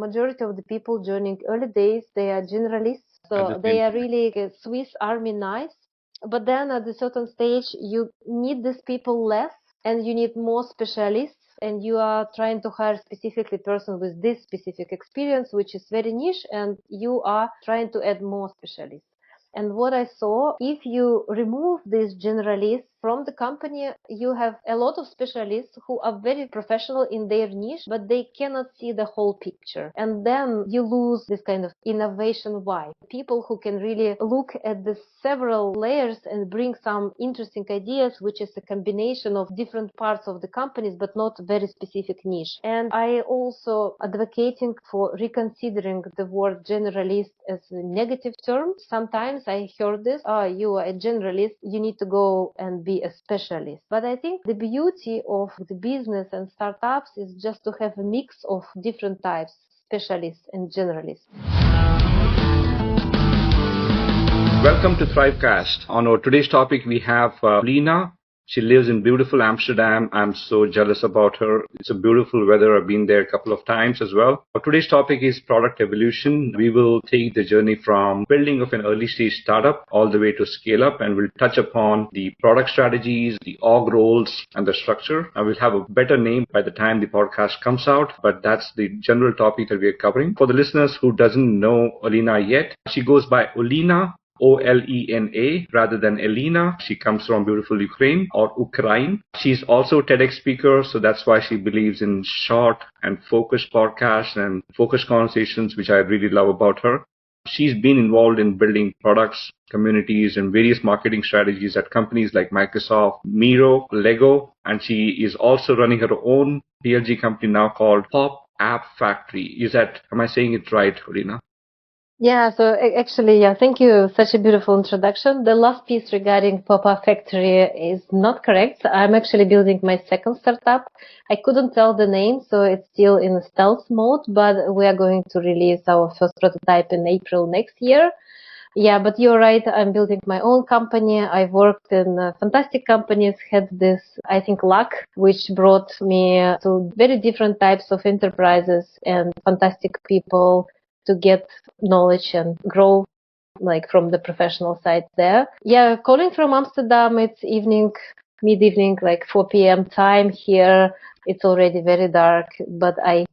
majority of the people joining early days, they are generalists. So they are really a Swiss Army knife. But then at a certain stage, you need these people less and you need more specialists. And you are trying to hire specifically person with this specific experience, which is very niche, and you are trying to add more specialists. And what I saw, if you remove these generalists from the company, you have a lot of specialists who are very professional in their niche, but they cannot see the whole picture. And then you lose this kind of innovation vibe. People who can really look at the several layers and bring some interesting ideas, which is a combination of different parts of the companies, but not very specific niche. And I also advocating for reconsidering the word generalist as a negative term. Sometimes I heard this, you are a generalist, you need to go and be a specialist. But I think the beauty of the business and startups is just to have a mix of different types, specialists and generalists. Welcome to ThriveCast. On our today's topic, we have Elena. She lives in beautiful Amsterdam. I'm so jealous about her. It's a beautiful weather. I've been there a couple of times as well. Today's topic is product evolution. We will take the journey from building of an early stage startup all the way to scale up, and we'll touch upon the product strategies, the org roles, and the structure. I will have a better name by the time the podcast comes out, but that's the general topic that we're covering. For the listeners who doesn't know Elena yet, she goes by Olena. Olena rather than Elena. She comes from beautiful Ukraine or Ukraine. She's also a TEDx speaker, so that's why she believes in short and focused podcasts and focused conversations, which I really love about her. She's been involved in building products, communities, and various marketing strategies at companies like Microsoft, Miro, Lego, and she is also running her own PLG company now called Pop App Factory. Am I saying it right, Olena? Yeah, so actually, thank you. Such a beautiful introduction. The last piece regarding Pop-Up Factory is not correct. I'm actually building my second startup. I couldn't tell the name, so it's still in stealth mode, but we are going to release our first prototype in April next year. Yeah, but you're right. I'm building my own company. I've worked in fantastic companies, had this, I think, luck, which brought me to very different types of enterprises and fantastic people to get knowledge and grow like from the professional side there. Yeah, calling from Amsterdam, it's evening, mid-evening, like 4 p.m. time here. It's already very dark, but I'd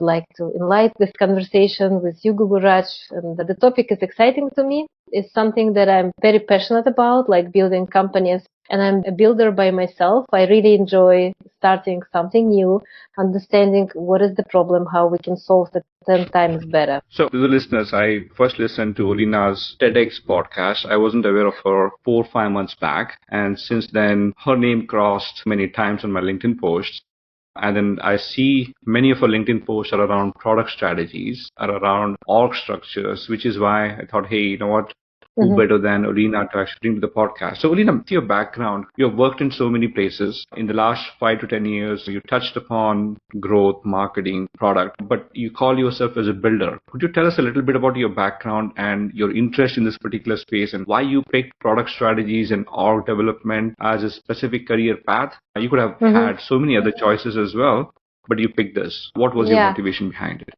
like to enlighten this conversation with you, Guguraj, and the topic is exciting to me. It's something that I'm very passionate about, like building companies, and I'm a builder by myself. I really enjoy starting something new, understanding what is the problem, how we can solve it 10 times better. So to the listeners, I first listened to Olena's TEDx podcast. I wasn't aware of her 4 or 5 months back, and since then her name crossed many times on my LinkedIn posts. And then I see many of her LinkedIn posts are around product strategies, are around org structures, which is why I thought, hey, you know what? Who better than Olena to actually bring to the podcast? So Olena, with your background, you've worked in so many places. In the last 5 to 10 years, you touched upon growth, marketing, product, but you call yourself as a builder. Could you tell us a little bit about your background and your interest in this particular space and why you picked product strategies and org development as a specific career path? You could have had so many other choices as well, but you picked this. What was your motivation behind it?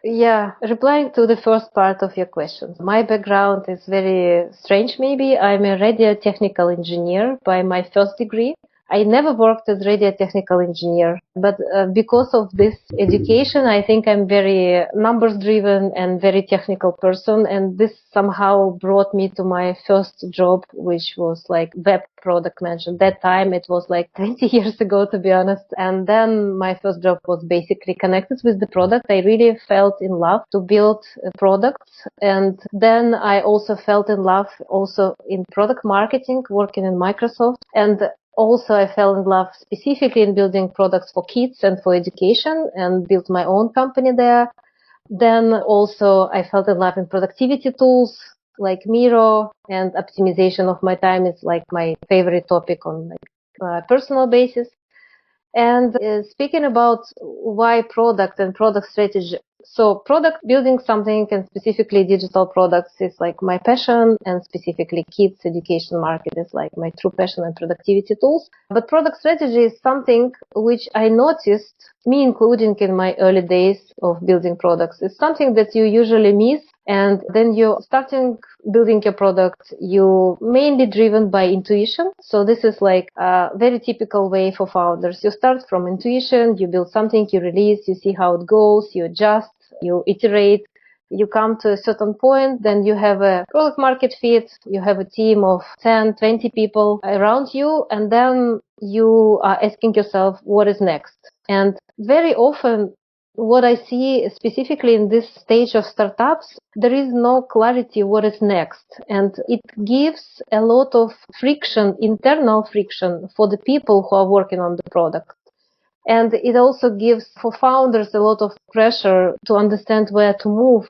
Yeah, replying to the first part of your question. My background is very strange maybe. I'm a radio technical engineer by my first degree. I never worked as radio technical engineer, but because of this education, I think I'm very numbers driven and very technical person. And this somehow brought me to my first job, which was like web product manager. That time it was like 20 years ago, to be honest. And then my first job was basically connected with the product. I really felt in love to build products. And then I also felt in love also in product marketing, working in Microsoft. And also, I fell in love specifically in building products for kids and for education and built my own company there. Then also I fell in love in productivity tools like Miro, and optimization of my time is like my favorite topic on like personal basis. And speaking about why product and product strategy. So product building something and specifically digital products is like my passion, and specifically kids education market is like my true passion and productivity tools. But product strategy is something which I noticed me including in my early days of building products. It's something that you usually miss. And then you're starting building your product, you mainly driven by intuition. So this is like a very typical way for founders. You start from intuition, you build something, you release, you see how it goes, you adjust, you iterate. You come to a certain point, then you have a product market fit, you have a team of 10, 20 people around you, and then you are asking yourself, what is next? And very often, what I see specifically in this stage of startups, there is no clarity what is next. And it gives a lot of friction, internal friction for the people who are working on the product. And it also gives for founders a lot of pressure to understand where to move.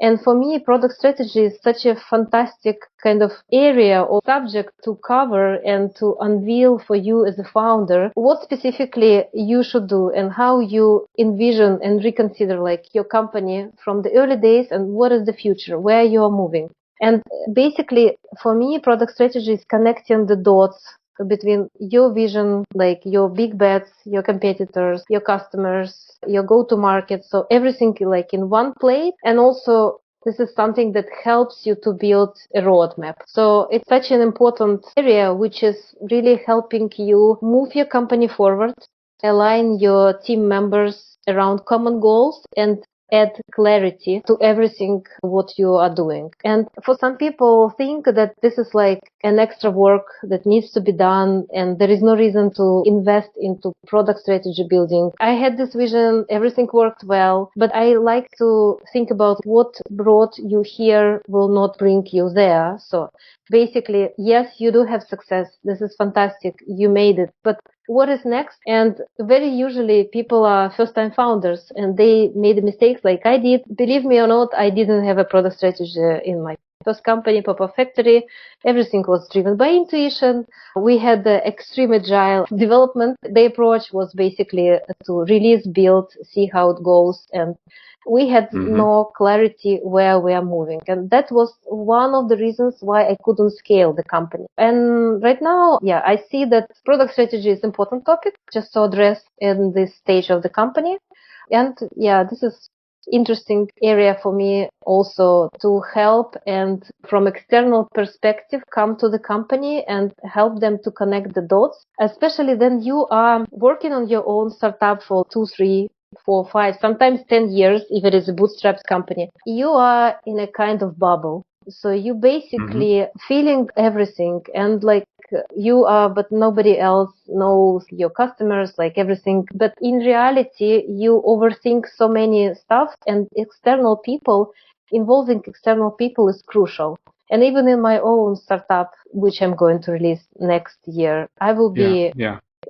And for me, product strategy is such a fantastic kind of area or subject to cover and to unveil for you as a founder what specifically you should do and how you envision and reconsider like your company from the early days and what is the future, where you are moving. And basically, for me, product strategy is connecting the dots between your vision, like your big bets, your competitors, your customers, your go-to-market. So everything like in one plate. And also this is something that helps you to build a roadmap. So it's such an important area, which is really helping you move your company forward, align your team members around common goals, and add clarity to everything what you are doing. And for some people think that this is like an extra work that needs to be done and there is no reason to invest into product strategy building. I had this vision, everything worked well, but I like to think about what brought you here will not bring you there. So basically, yes, you do have success. This is fantastic. You made it. But what is next? And very usually people are first-time founders and they made mistakes like I did. Believe me or not, I didn't have a product strategy in my first company, Pop-Up Factory. Everything was driven by intuition. We had the extreme agile development. The approach was basically to release, build, see how it goes, and we had no clarity where we are moving. And that was one of the reasons why I couldn't scale the company. And right now, yeah, I see that product strategy is an important topic just to address in this stage of the company. And yeah, this is interesting area for me also to help and from external perspective come to the company and help them to connect the dots, especially then you are working on your own startup for 2, 3, 4, 5, sometimes 10 years if it is a bootstrapped company. You are in a kind of bubble. So you basically feeling everything and like you are, but nobody else knows your customers, like everything. But in reality, you overthink so many stuff and involving external people is crucial. And even in my own startup, which I'm going to release next year, I will be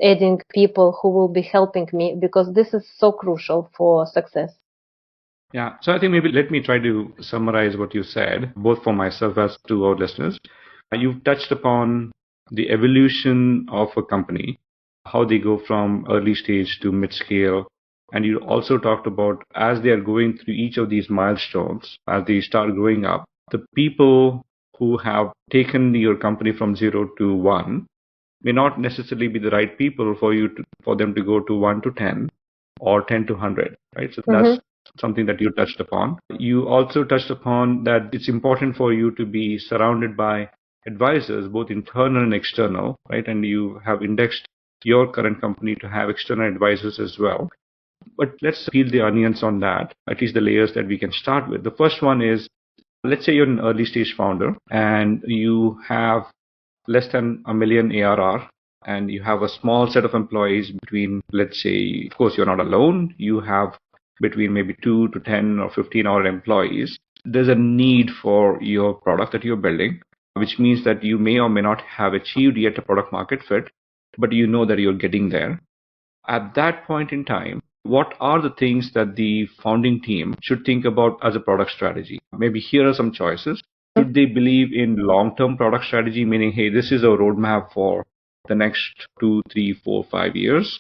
adding people who will be helping me because this is so crucial for success. Yeah, so I think maybe let me try to summarize what you said, both for myself as to our listeners. You've touched upon the evolution of a company, how they go from early stage to mid-scale. And you also talked about as they are going through each of these milestones, as they start growing up, the people who have taken your company from 0 to 1 may not necessarily be the right people for them to go to 1 to 10 or 10 to 100, right? So that's something that you touched upon. You also touched upon that it's important for you to be surrounded by advisors, both internal and external, right? And you have indexed your current company to have external advisors as well. But let's peel the onions on that, at least the layers that we can start with. The first one is, let's say you're an early stage founder and you have less than $1 million ARR and you have a small set of employees between, let's say, of course, you're not alone. You have between maybe 2 to 10 or 15 hour employees. There's a need for your product that you're building, which means that you may or may not have achieved yet a product market fit, but you know that you're getting there. At that point in time, what are the things that the founding team should think about as a product strategy? Maybe here are some choices. Should they believe in long-term product strategy, meaning, hey, this is a roadmap for the next 2, 3, 4, 5 years?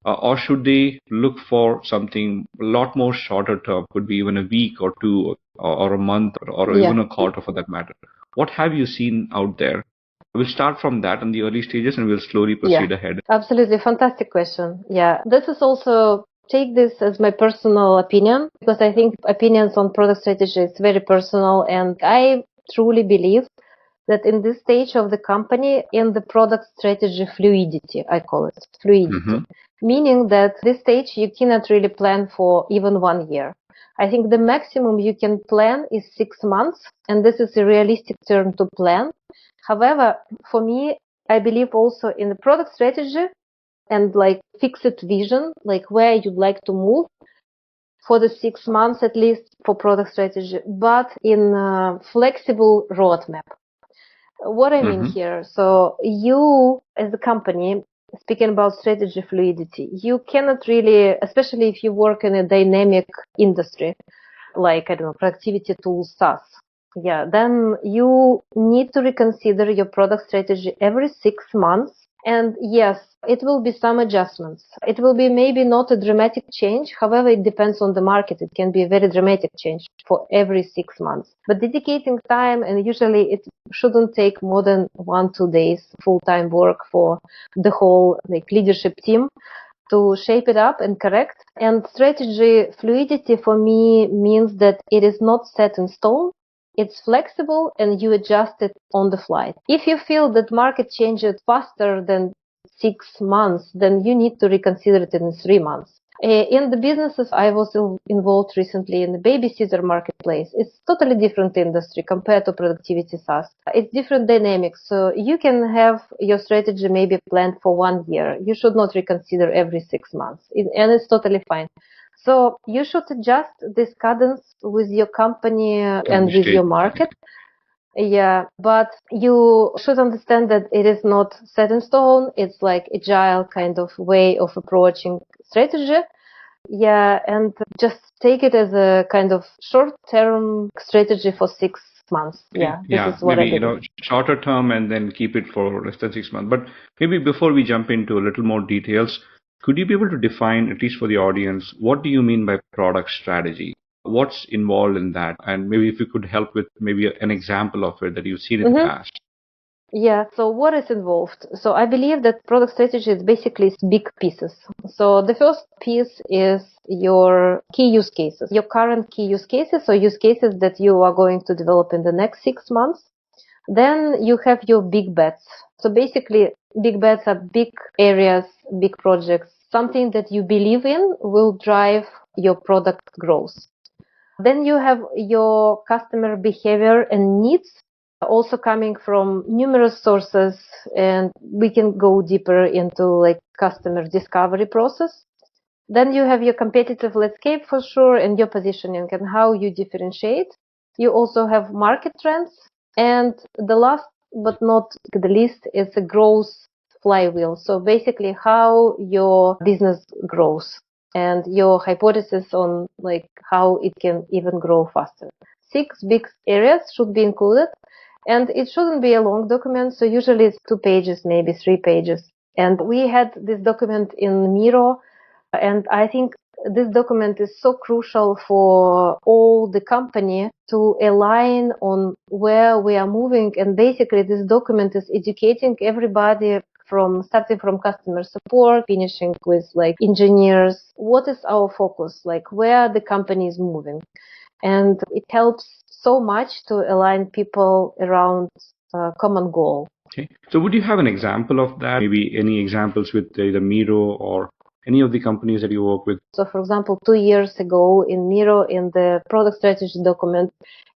Or should they look for something a lot more shorter term, could be even a week or 2 or a month or even a quarter for that matter? What have you seen out there? We'll start from that in the early stages and we'll slowly proceed ahead. Absolutely. Fantastic question. Yeah. This is also take this as my personal opinion because I think opinions on product strategy is very personal, and I truly believe that in this stage of the company, in the product strategy fluidity, I call it fluidity, meaning that this stage you cannot really plan for even 1 year. I think the maximum you can plan is 6 months, and this is a realistic term to plan. However, for me, I believe also in the product strategy and like fixed vision, like where you'd like to move for the 6 months at least for product strategy, but in a flexible roadmap. What I mean here, so you as a company, speaking about strategy fluidity, you cannot really, especially if you work in a dynamic industry, like, I don't know, productivity tools, SaaS, then you need to reconsider your product strategy every 6 months. And yes, it will be some adjustments. It will be maybe not a dramatic change. However, it depends on the market. It can be a very dramatic change for every 6 months. But dedicating time, and usually it shouldn't take more than 1-2 days full-time work for the whole leadership team to shape it up and correct. And strategy fluidity for me means that it is not set in stone. It's flexible and you adjust it on the fly. If you feel that market changes faster than 6 months, then you need to reconsider it in 3 months. In the businesses I was involved recently in the babysitter marketplace, it's totally different industry compared to productivity SaaS. It's different dynamics. So you can have your strategy maybe planned for 1 year. You should not reconsider every 6 months, and it's totally fine. So you should adjust this cadence with your company and with your market. Yeah, but you should understand that it is not set in stone. It's like agile kind of way of approaching strategy. Yeah, and just take it as a kind of short-term strategy for 6 months. Yeah, this is what maybe, I believe. shorter term and then keep it for less than 6 months. But maybe before we jump into a little more details, could you be able to define, at least for the audience, what do you mean by product strategy? What's involved in that? And maybe if you could help with maybe an example of it that you've seen in the past. Yeah, so what is involved? So I believe that product strategy is basically big pieces. So the first piece is your key use cases, your current key use cases, or use cases that you are going to develop in the next 6 months. Then you have your big bets. So basically, big bets are big areas, big projects, something that you believe in will drive your product growth. Then you have your customer behavior and needs, also coming from numerous sources, and we can go deeper into like customer discovery process. Then you have your competitive landscape for sure, and your positioning and how you differentiate. You also have market trends, and the last but not the least is a growth flywheel. So basically how your business grows and your hypothesis on like how it can even grow faster. 6 big areas should be included, and it shouldn't be a long document. So usually it's 2 pages, maybe 3 pages. And we had this document in Miro, and I think this document is so crucial for all the company to align on where we are moving. And basically this document is educating everybody from starting from customer support, finishing with like engineers. What is our focus? Like where the company is moving. And it helps so much to align people around a common goal. Okay. So would you have an example of that? Maybe any examples with either Miro or any of the companies that you work with? So for example, 2 years ago in Miro, in the product strategy document,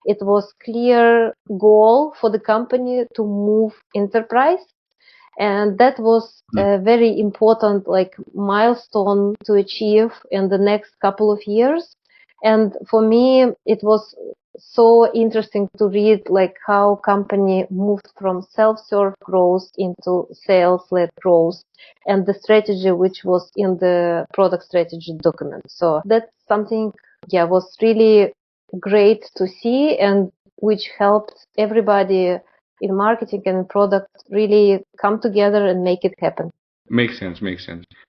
it was clear goal for the company to move enterprise. And that was a very important like milestone to achieve in the next couple of years. And for me, it was so interesting to read like how company moved from self-serve growth into sales-led growth, and the strategy which was in the product strategy document. So that's something, was really great to see, and which helped everybody in marketing and in product really come together and make it happen. Makes sense.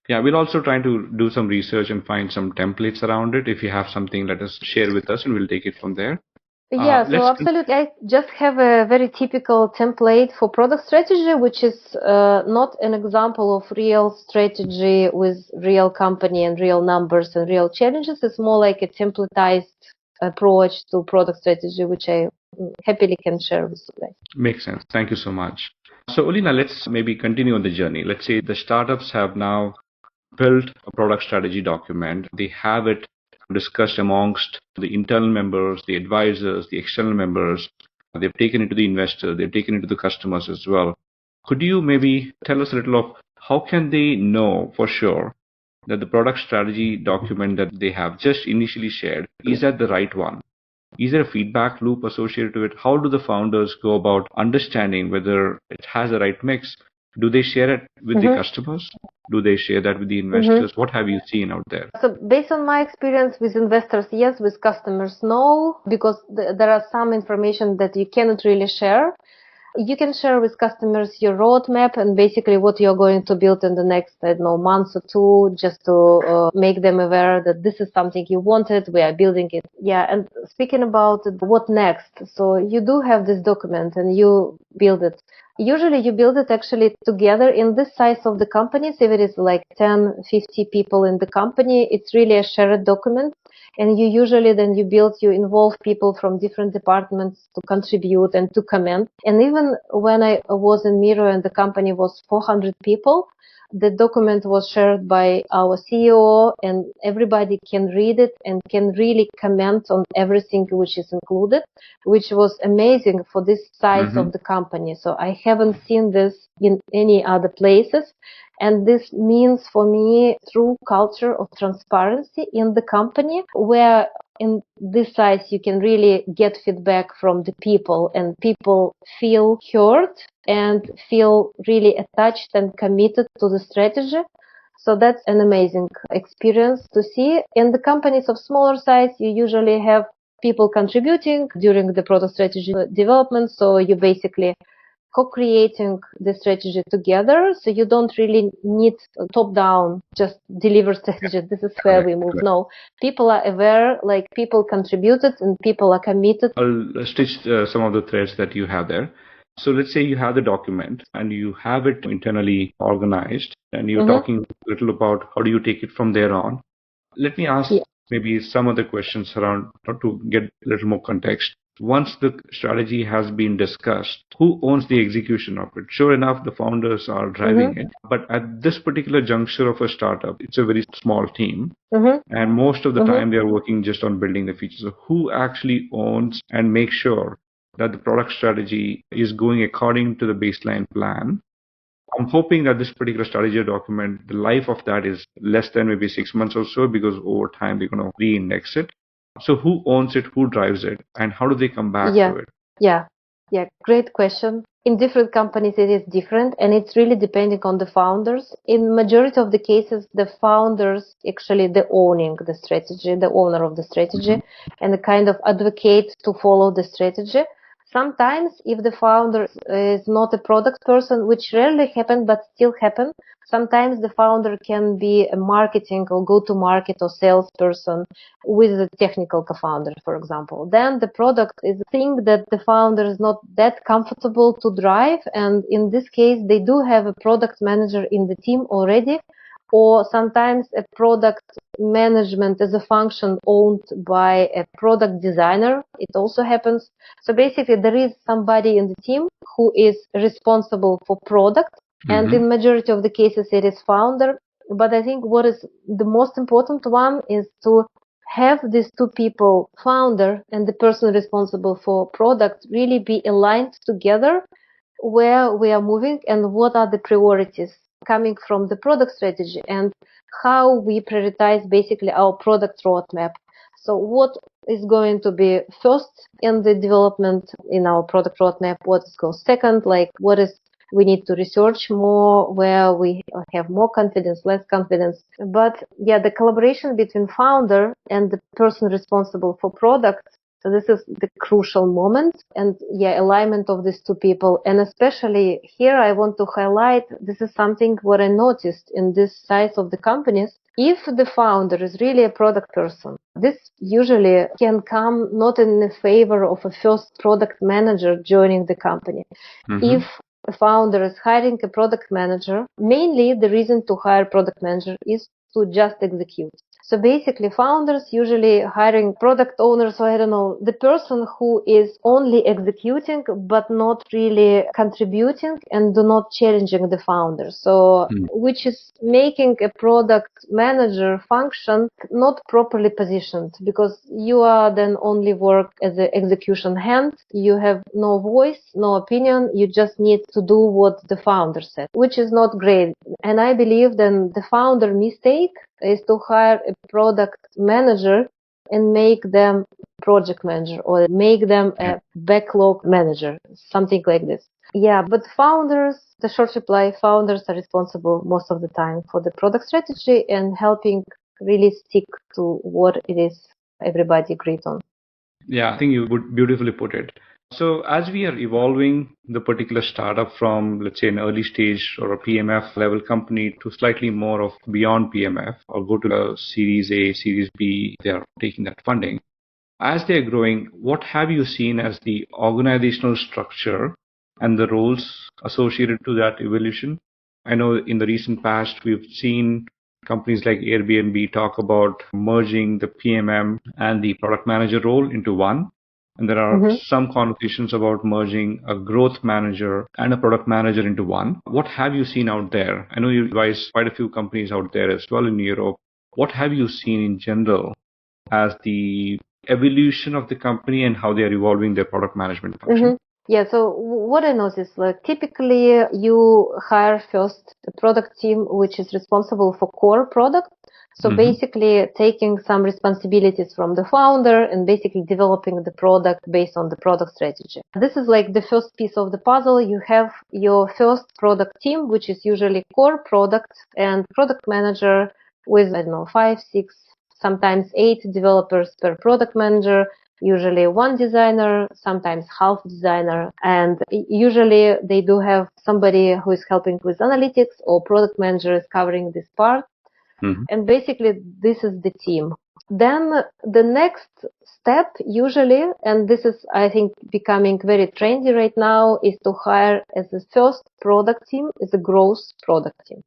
Yeah, we'll also try to do some research and find some templates around it. If you have something, let us share with us and we'll take it from there. Yeah, so Let's. absolutely. I just have a very typical template for product strategy, which is not an example of real strategy with real company and real numbers and real challenges. It's more like a templatized approach to product strategy, which I happily can share with you guys. Makes sense. Thank you so much. So, Olina, let's maybe continue on the journey. Let's say the startups have now built a product strategy document. They have it discussed amongst the internal members, the advisors, the external members. They've taken it to the investors, they've taken it to the customers as well. Could you maybe tell us a little of how can they know for sure that the product strategy document that they have just initially shared, is that the right one? Is there a feedback loop associated to it? How do the founders go about understanding whether it has the right mix? Do they share it with the customers? Do they share that with the investors? What have you seen out there? So based on my experience with investors, yes, with customers, no, because there are some information that you cannot really share. You can share with customers your roadmap and basically what you're going to build in the next, I don't know, month or two, just to make them aware that this is something you wanted, we are building it. Yeah, and speaking about what next, so you do have this document and you build it. Usually you build it actually together in this size of the companies. If it is like 10, 50 people in the company, it's really a shared document. And you usually then you involve people from different departments to contribute and to comment. And even when I was in Miro and the company was 400 people, the document was shared by our CEO and everybody can read it and can really comment on everything which is included, which was amazing for this size of the company. So I haven't seen this in any other places. And this means for me true culture of transparency in the company, where in this size you can really get feedback from the people and people feel heard and feel really attached and committed to the strategy. So that's an amazing experience to see. In the companies of smaller size, you usually have people contributing during the product strategy development. So you basically co-creating the strategy together. So you don't really need top-down, just deliver strategy. This is where we move. No, people are aware, like people contributed and people are committed. I'll stitch some of the threads that you have there. So let's say you have the document and you have it internally organized and you're talking a little about how do you take it from there on. Let me ask maybe some other questions around to get a little more context. Once the strategy has been discussed, who owns the execution of it? Sure enough, the founders are driving it. But at this particular juncture of a startup, it's a very small team. And most of the time, they are working just on building the features. So who actually owns and makes sure that the product strategy is going according to the baseline plan? I'm hoping that this particular strategy document, the life of that is less than maybe 6 months or so, because over time we're going to re-index it. So who owns it, who drives it, and how do they come back to it? Yeah, great question. In different companies, it is different, and it's really depending on the founders. In majority of the cases, the founders actually the owning the strategy, the owner of the strategy, and the kind of advocate to follow the strategy. Sometimes, if the founder is not a product person, which rarely happen, but still happen, sometimes the founder can be a marketing or go-to-market or salesperson with a technical co-founder, for example. Then the product is a thing that the founder is not that comfortable to drive. And in this case, they do have a product manager in the team already, or sometimes a product management as a function owned by a product designer. It also happens. So basically, there is somebody in the team who is responsible for product. And in majority of the cases, it is founder. But I think what is the most important one is to have these two people, founder and the person responsible for product, really be aligned together where we are moving and what are the priorities coming from the product strategy and how we prioritize basically our product roadmap. So what is going to be first in the development in our product roadmap? What goes second? Like what is we need to research more, where we have more confidence, less confidence. But yeah, the collaboration between founder and the person responsible for product So this is the crucial moment, and alignment of these two people. And especially here, I want to highlight, this is something what I noticed in this size of the companies. If the founder is really a product person, this usually can come not in the favor of a first product manager joining the company. If a founder is hiring a product manager, mainly the reason to hire product manager is to just execute. So basically, founders usually hiring product owners, or I don't know, the person who is only executing but not really contributing and do not challenging the founder. So, which is making a product manager function not properly positioned, because you are then only work as an execution hand. You have no voice, no opinion. You just need to do what the founder said, which is not great. And I believe then the founder mistake is to hire a product manager and make them project manager, or make them a backlog manager, something like this. Yeah, but founders, the short reply, founders are responsible most of the time for the product strategy and helping really stick to what it is everybody agreed on. Yeah, I think you would beautifully put it. So as we are evolving the particular startup from, let's say, an early stage or a PMF level company to slightly more of beyond PMF, or go to the Series A, Series B, they are taking that funding. As they're growing, what have you seen as the organizational structure and the roles associated to that evolution? I know in the recent past, we've seen companies like Airbnb talk about merging the PMM and the product manager role into one. And there are some conversations about merging a growth manager and a product manager into one. What have you seen out there? I know you advise quite a few companies out there as well in Europe. What have you seen in general as the evolution of the company and how they are evolving their product management function? Yeah, so what I noticed, like typically you hire first a product team which is responsible for core product. So basically taking some responsibilities from the founder and basically developing the product based on the product strategy. This is like the first piece of the puzzle. You have your first product team, which is usually core product and product manager with, I don't know, 5, 6, sometimes 8 developers per product manager. Usually one designer, sometimes half designer, and usually they do have somebody who is helping with analytics, or product manager is covering this part. And basically this is the team. Then the next step usually, and this is I think becoming very trendy right now, is to hire as the first product team is a growth product team.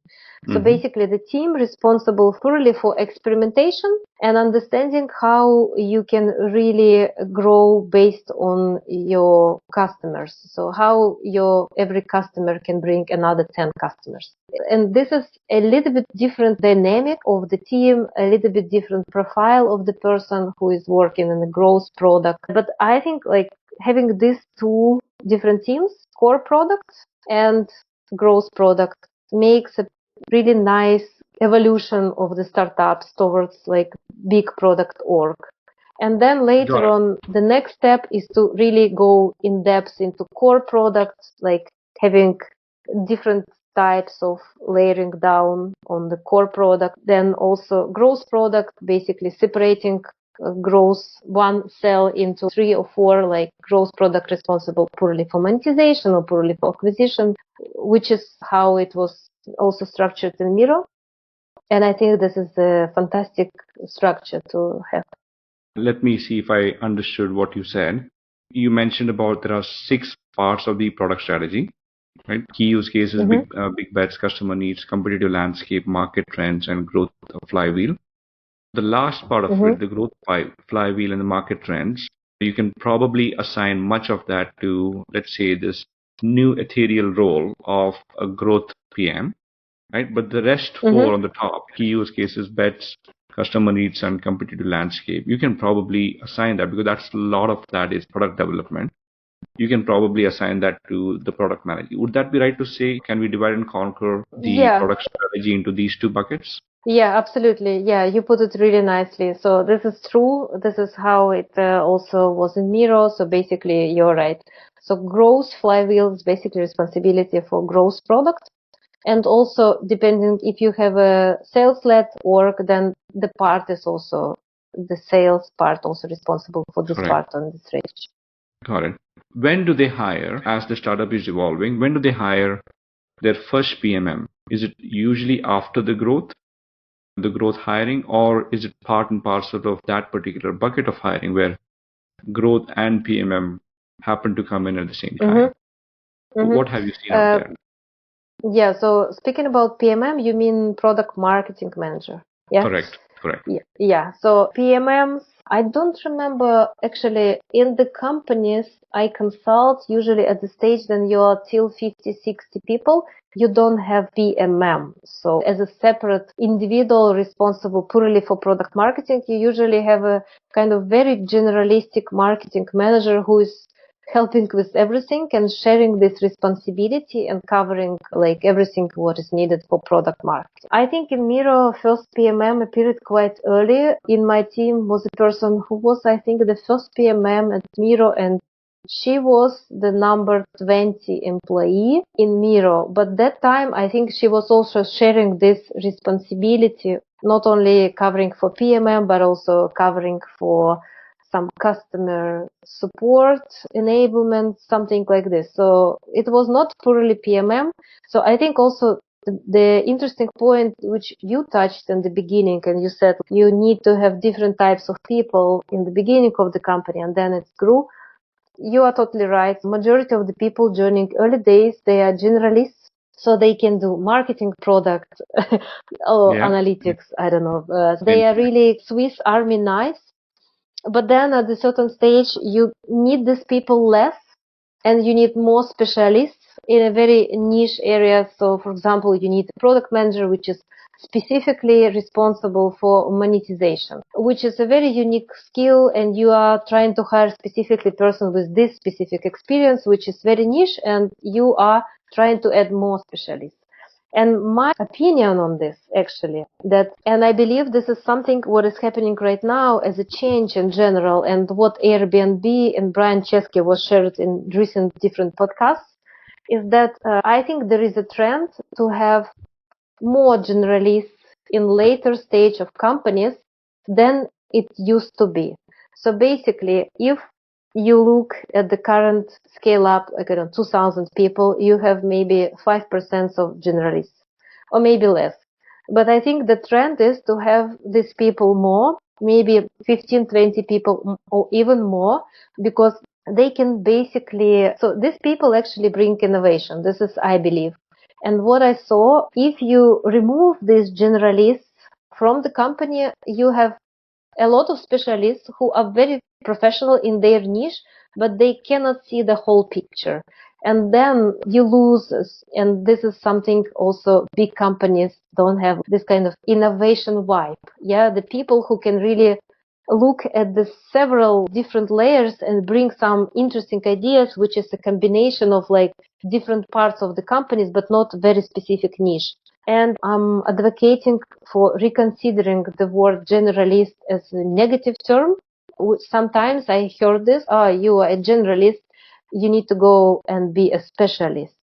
So basically the team responsible fully for experimentation and understanding how you can really grow based on your customers. So how your every customer can bring another 10 customers. And this is a little bit different dynamic of the team, a little bit different profile of the person who is working in the growth product. But I think like having these two different teams, core product and growth product, makes a really nice evolution of the startups towards like big product org. And then later on, the next step is to really go in depth into core products, like having different types of layering down on the core product. Then also growth product, basically separating growth one cell into 3 or 4, like growth product responsible purely for monetization or purely for acquisition, which is how it was also structured in Miro. And I think this is a fantastic structure to have. Let me see if I understood what you said. You mentioned about there are 6 parts of the product strategy, right? Key use cases, big bets, customer needs, competitive landscape, market trends, and growth flywheel. The last part of it, the growth flywheel and the market trends, you can probably assign much of that to, let's say, this new ethereal role of a growth PM, right? But the rest 4 on the top, key use cases, bets, customer needs, and competitive landscape, you can probably assign that, because that's a lot of that is product development. You can probably assign that to the product manager. Would that be right to say? Can we divide and conquer the product strategy into these 2 buckets? Yeah, absolutely. Yeah, you put it really nicely. So this is true. This is how it also was in Miro. So basically, you're right. So growth flywheel is basically responsibility for growth product. And also, depending if you have a sales-led org, then the part is also the sales part also responsible for this Correct. part on the strategy. Got it. When do they hire, as the startup is evolving, when do they hire their first PMM? Is it usually after the growth hiring, or is it part and parcel of that particular bucket of hiring where growth and PMM happen to come in at the same time? What have you seen out there? Yeah, so speaking about PMM, you mean product marketing manager? Yeah. Correct. Yeah. So PMMs, I don't remember actually in the companies I consult, usually at the stage when you are till 50, 60 people, you don't have PMM. So as a separate individual responsible purely for product marketing, you usually have a kind of very generalistic marketing manager who is helping with everything and sharing this responsibility and covering like everything what is needed for product marketing. I think in Miro, first PMM appeared quite early. In my team was a person who was, I think, the first PMM at Miro, and she was the number 20 employee in Miro. But that time, I think she was also sharing this responsibility, not only covering for PMM, but also covering for some customer support, enablement, something like this. So it was not purely PMM. So I think also the interesting point which you touched in the beginning, and you said you need to have different types of people in the beginning of the company and then it grew. You are totally right. Majority of the people joining early days, they are generalists. So they can do marketing, product, or analytics. I don't know. They are really Swiss Army knives. But then at a certain stage, you need these people less and you need more specialists in a very niche area. So, for example, you need a product manager, which is specifically responsible for monetization, which is a very unique skill. And you are trying to hire specifically person with this specific experience, which is very niche, and you are trying to add more specialists. And my opinion on this, actually, and I believe this is something what is happening right now as a change in general, and what Airbnb and Brian Chesky was shared in recent different podcasts, is that I think there is a trend to have more generalists in later stage of companies than it used to be. So basically, if you look at the current scale up, like 2,000 people, you have maybe 5% of generalists, or maybe less. But I think the trend is to have these people more, maybe 15, 20 people or even more, because they can basically, so these people actually bring innovation. This is, I believe. And what I saw, if you remove these generalists from the company, you have a lot of specialists who are very professional in their niche, but they cannot see the whole picture. And then you lose, and this is something also big companies don't have, this kind of innovation vibe. Yeah, the people who can really look at the several different layers and bring some interesting ideas, which is a combination of like different parts of the companies, but not very specific niche. And I'm advocating for reconsidering the word generalist as a negative term. Sometimes I heard this, you are a generalist, you need to go and be a specialist.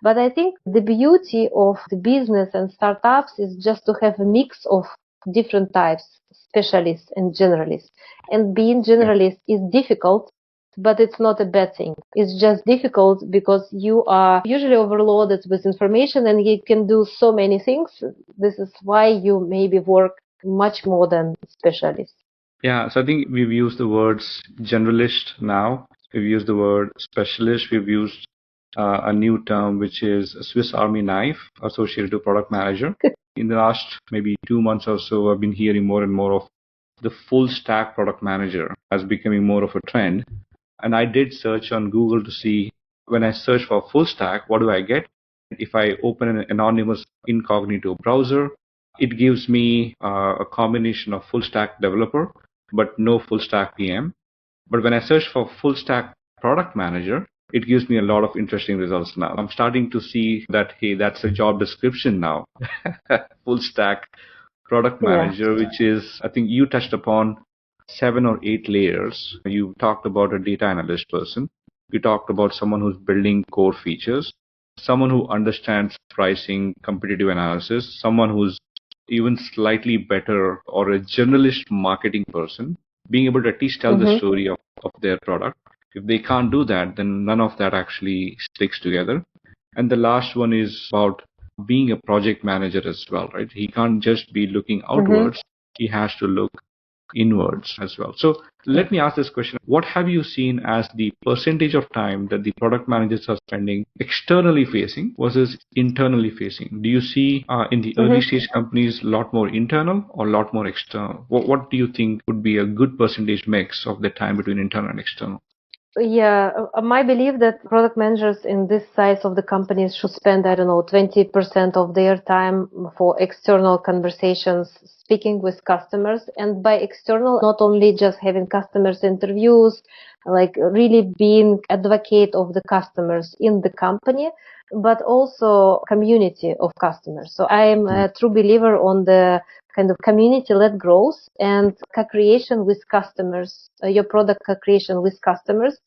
But I think the beauty of the business and startups is just to have a mix of different types, specialists and generalists. And being generalist is difficult, but it's not a bad thing. It's just difficult because you are usually overloaded with information and you can do so many things. This is why you maybe work much more than specialists. Yeah, so I think we've used the words generalist now. We've used the word specialist. We've used a new term, which is a Swiss Army knife associated to product manager. In the last maybe 2 months or so, I've been hearing more and more of the full stack product manager as becoming more of a trend. And I did search on Google to see, when I search for full stack, what do I get? If I open an anonymous incognito browser, it gives me a combination of full stack developer, but no full stack PM. But when I search for full stack product manager, it gives me a lot of interesting results now. I'm starting to see that, hey, that's a job description now. Full stack product manager, which is, I think you touched upon 7 or 8 layers. You talked about a data analyst person. You talked about someone who's building core features, someone who understands pricing, competitive analysis, someone who's even slightly better or a generalist marketing person, being able to at least tell the story of their product. If they can't do that, then none of that actually sticks together. And the last one is about being a project manager as well, right? He can't just be looking outwards. He has to look inwards as well. So let me ask this question. What have you seen as the percentage of time that the product managers are spending externally facing versus internally facing? Do you see in the early stage companies a lot more internal or a lot more external? What do you think would be a good percentage mix of the time between internal and external? Yeah, my belief that product managers in this size of the companies should spend, I don't know, 20% of their time for external conversations, speaking with customers. And by external, not only just having customers interviews, like really being advocate of the customers in the company, but also community of customers. So I am a true believer on the kind of community-led growth and co-creation with customers, your product co-creation with customers.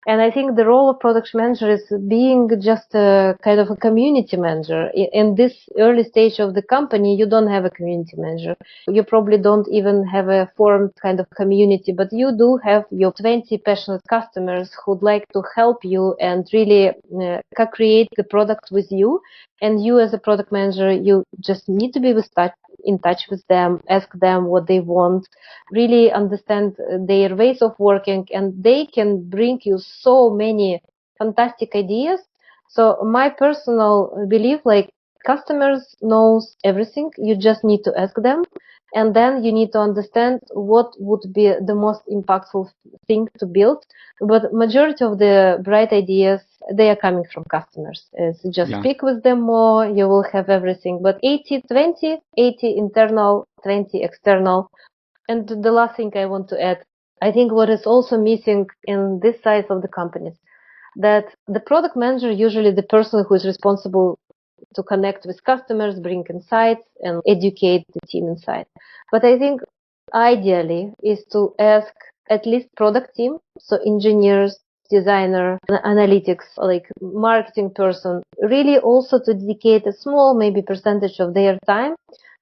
And I think the role of product manager is being just a kind of a community manager. In this early stage of the company, you don't have a community manager. You probably don't even have a formed kind of community, but you do have your 20 passionate customers who'd like to help you and really co-create the product with you. And you as a product manager, you just need to be in touch with them, ask them what they want, really understand their ways of working, and they can bring you so many fantastic ideas. So my personal belief, like customers knows everything, you just need to ask them, and then you need to understand what would be the most impactful thing to build. But majority of the bright ideas, they are coming from customers. So just speak with them more, you will have everything. But 80-20, 80 internal, 20 external. And the last thing I want to add, I think what is also missing in this size of the companies, that the product manager, usually the person who is responsible to connect with customers, bring insights, and educate the team inside. But I think ideally is to ask at least product team, so engineers, designer, analytics, like marketing person, really also to dedicate a small maybe percentage of their time,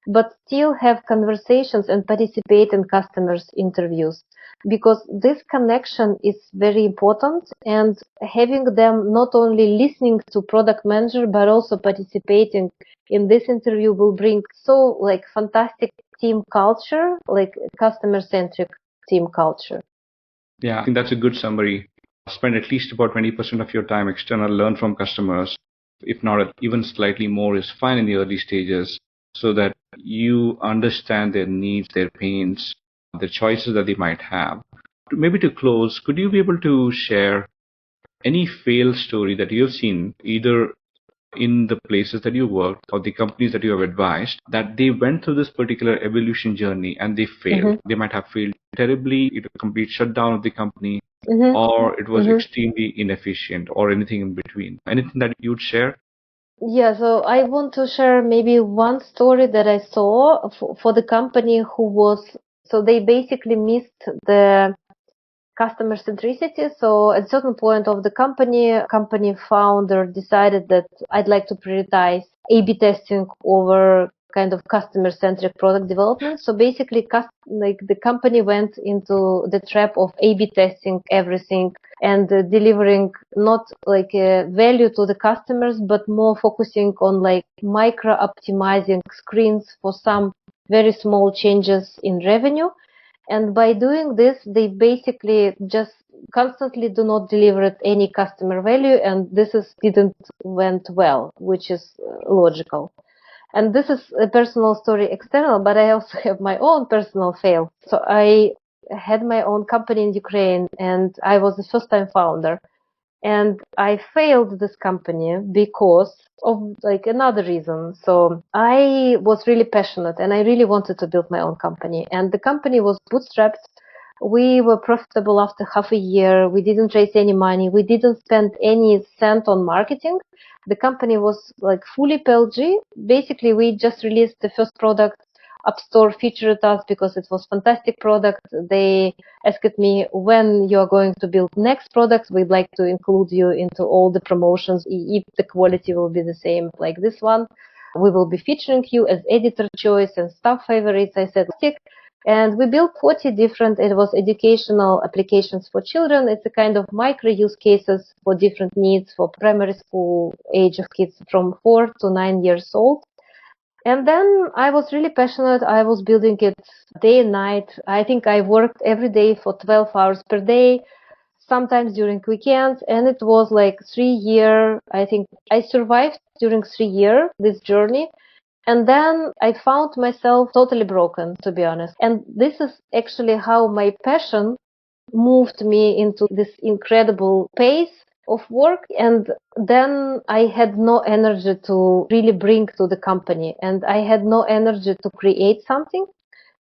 but still have conversations and participate in customers' interviews. Because this connection is very important, and having them not only listening to product manager, but also participating in this interview will bring so like fantastic team culture, like customer-centric team culture. Yeah, I think that's a good summary. Spend at least about 20% of your time external, learn from customers. If not even slightly more is fine in the early stages, so that you understand their needs, their pains, the choices that they might have. Maybe to close, could you be able to share any fail story that you've seen, either in the places that you worked or the companies that you have advised, that they went through this particular evolution journey and they failed? They might have failed terribly, it was a complete shutdown of the company, or it was extremely inefficient, or anything in between. Anything that you'd share? Yeah, so I want to share maybe one story that I saw for the company who was, so they basically missed the customer centricity. So at a certain point of the company founder decided that I'd like to prioritize A/B testing over kind of customer-centric product development. So basically, like the company went into the trap of A/B testing everything and delivering not like a value to the customers, but more focusing on like micro optimizing screens for some very small changes in revenue. And by doing this, they basically just constantly do not deliver any customer value, and this didn't went well, which is logical. And this is a personal story external, but I also have my own personal fail. So I had my own company in Ukraine, and I was the first-time founder. And I failed this company because of like another reason. So I was really passionate and I really wanted to build my own company. And the company was bootstrapped. We were profitable after half a year. We didn't raise any money. We didn't spend any cent on marketing. The company was like fully PLG. Basically, we just released the first product. App Store featured us because it was fantastic product. They asked me, when you are going to build next products, we'd like to include you into all the promotions if the quality will be the same like this one. We will be featuring you as editor choice and staff favorites. I said, stick. And we built 40 different, it was educational applications for children. It's a kind of micro use cases for different needs for primary school age of kids from 4 to 9 years old. And then I was really passionate. I was building it day and night. I think I worked every day for 12 hours per day, sometimes during weekends. And it was like 3 year. I think I survived during 3 year, this journey. And then I found myself totally broken, to be honest. And this is actually how my passion moved me into this incredible pace of work. And then I had no energy to really bring to the company, and I had no energy to create something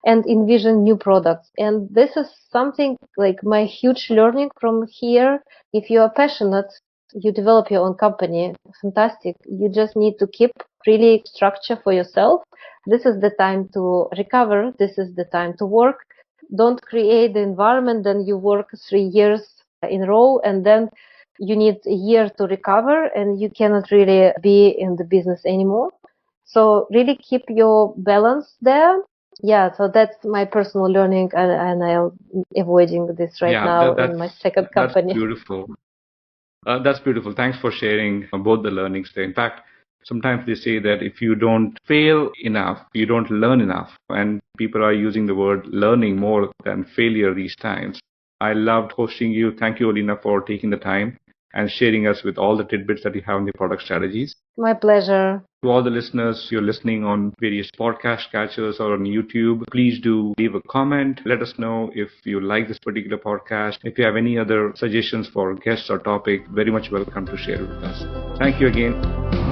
and envision new products. And this is something like my huge learning from here. If you are passionate, you develop your own company. Fantastic. You just need to keep really structure for yourself. This is the time to recover. This is the time to work. Don't create the environment, then you work 3 years in a row, and then you need a year to recover, and you cannot really be in the business anymore. So really keep your balance there. Yeah, so that's my personal learning, and I'm avoiding this right Yeah, now in my second that's company. beautiful. That's beautiful. Thanks for sharing both the learnings there. In fact, sometimes they say that if you don't fail enough, you don't learn enough. And people are using the word learning more than failure these times. I loved hosting you. Thank you, Elena, for taking the time and sharing us with all the tidbits that you have in the product strategies. My pleasure. To all the listeners, you're listening on various podcast catchers or on YouTube, please do leave a comment. Let us know if you like this particular podcast. If you have any other suggestions for guests or topic, very much welcome to share with us. Thank you again.